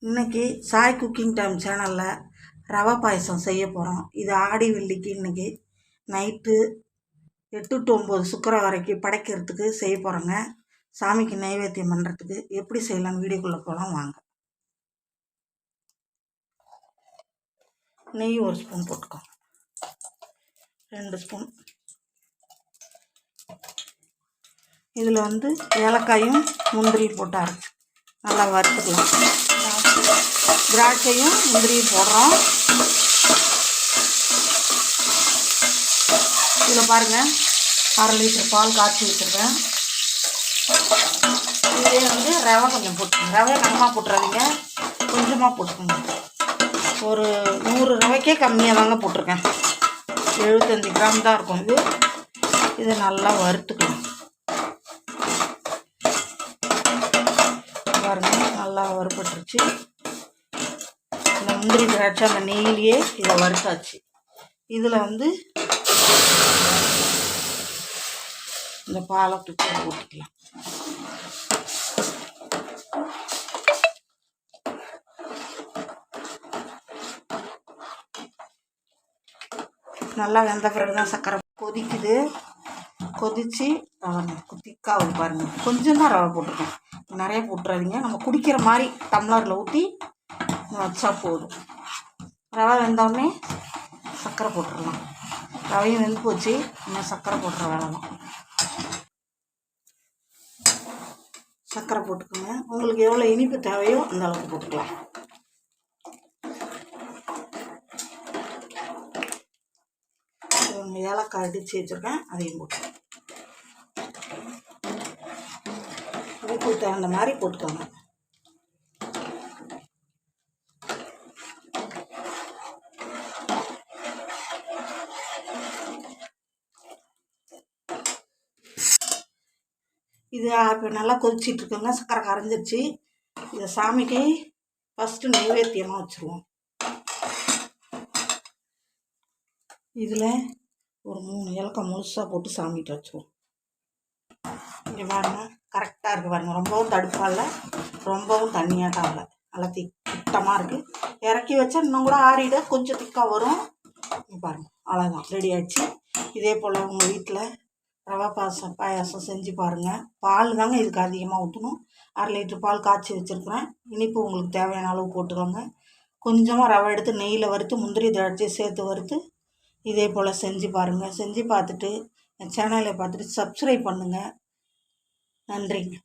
இன்றைக்கி Sai cooking time சேனலில் ரவை பாயசம் செய்ய போகிறோம். இது ஆடி வெள்ளிக்கு இன்றைக்கி நைட்டு 8 to 9 சுக்கரம் வரைக்கும் படைக்கிறதுக்கு செய்ய போகிறோங்க. சாமிக்கு நைவேத்தியம் பண்ணுறதுக்கு எப்படி செய்யலாம்னு வீடியோக்குள்ளே போகலாம் வாங்க. நெய் 1 ஸ்பூன் போட்டுக்கோங்க, 2 ஸ்பூன். இதில் ஏலக்காயும் முந்திரி போட்டு அரைச்சி நல்லா வறுத்துக்கலாம். திராட்சையும் முந்திரியும் போடுறோம். இதில் பாருங்கள், 1/2 லிட்டர் பால் காய்ச்சி வச்சுருக்கேன். இதே ரவை கொஞ்சம் போட்டுக்கோங்க. ரவை கம்மியாக போட்டுறாதீங்க, கொஞ்சமாக போட்டுக்கோங்க. ஒரு 100 ரவைக்கே கம்மியாக தாங்க போட்டிருக்கேன். 75 கிராம் தான் இருக்கும். இதை நல்லா வறுத்துக்கணும். பாருங்கள், நல்லா வறுபட்டுருச்சு. இந்த முந்திரி திராட்சை அந்த நெய்யிலேயே இதை வறுத்தாச்சு. இதில் இந்த பாலை தூக்கி ஊற்றிக்கலாம். நல்லா வெந்த பிறகு தான் சர்க்கரை கொதிக்குது. கொதித்து திக்காகுது பாருங்கள். கொஞ்சம் தான் ரவை போட்டிருக்கேன், நிறைய போட்டுறாதீங்க. நம்ம குடிக்கிற மாதிரி டம்ளரில் ஊற்றி வச்சா போதும். ரவை வெந்தோடனே சர்க்கரை போட்டுடலாம். ரவையும் வெந்து போச்சு, இன்னும் சர்க்கரை போட்டுற வேலை தான். சர்க்கரை போட்டுக்கோங்க. உங்களுக்கு எவ்வளோ இனிப்பு தேவையோ அந்த அளவுக்கு போட்டுக்கலாம். ஏலக்காய் அடித்து வச்சுருக்கேன், அதையும் போட்டு உப்பு தகுந்த மாதிரி போட்டுக்கோங்க. இது இப்போ நல்லா கொதிச்சிட்ருக்குங்க. சர்க்கரை கரைஞ்சிருச்சு. இதை சாமிக்கு ஃபஸ்ட்டு நைவேத்தியமாக வச்சுருவோம். இதில் ஒரு 3 ஏலக்காய் முழுசாக போட்டு சாமிகிட்ட வச்சுருவோம். இங்கே பாருங்கள், கரெக்டாக இருக்குது பாருங்கள். ரொம்பவும் தடுப்பாக இல்லை, ரொம்பவும் தண்ணியாட்டம் இல்லை, நல்லா திட்டமாக இருக்குது. இறக்கி வச்சா இன்னும் கூட ஆறிட கொஞ்சம் திக்காக வரும். பாருங்கள், அவ்வளோதான், ரெடி ஆகிடுச்சு. இதே போல் உங்கள் வீட்டில் ரவை பாயாசம் செஞ்சு பாருங்கள். பால் தாங்க இதுக்கு அதிகமாக ஊற்றணும். 1/2 லிட்டர் பால் காய்ச்சி வச்சுருக்குறேன். இனிப்பு உங்களுக்கு தேவையான அளவு போட்டுக்கோங்க. கொஞ்சமாக ரவை எடுத்து நெய்யில் வறுத்து முந்திரி திராட்சை சேர்த்து வறுத்து இதே போல் செஞ்சு பாருங்கள். செஞ்சு பார்த்துட்டு என் சேனலை பார்த்துட்டு சப்ஸ்கிரைப் பண்ணுங்கள். நன்றிங்க.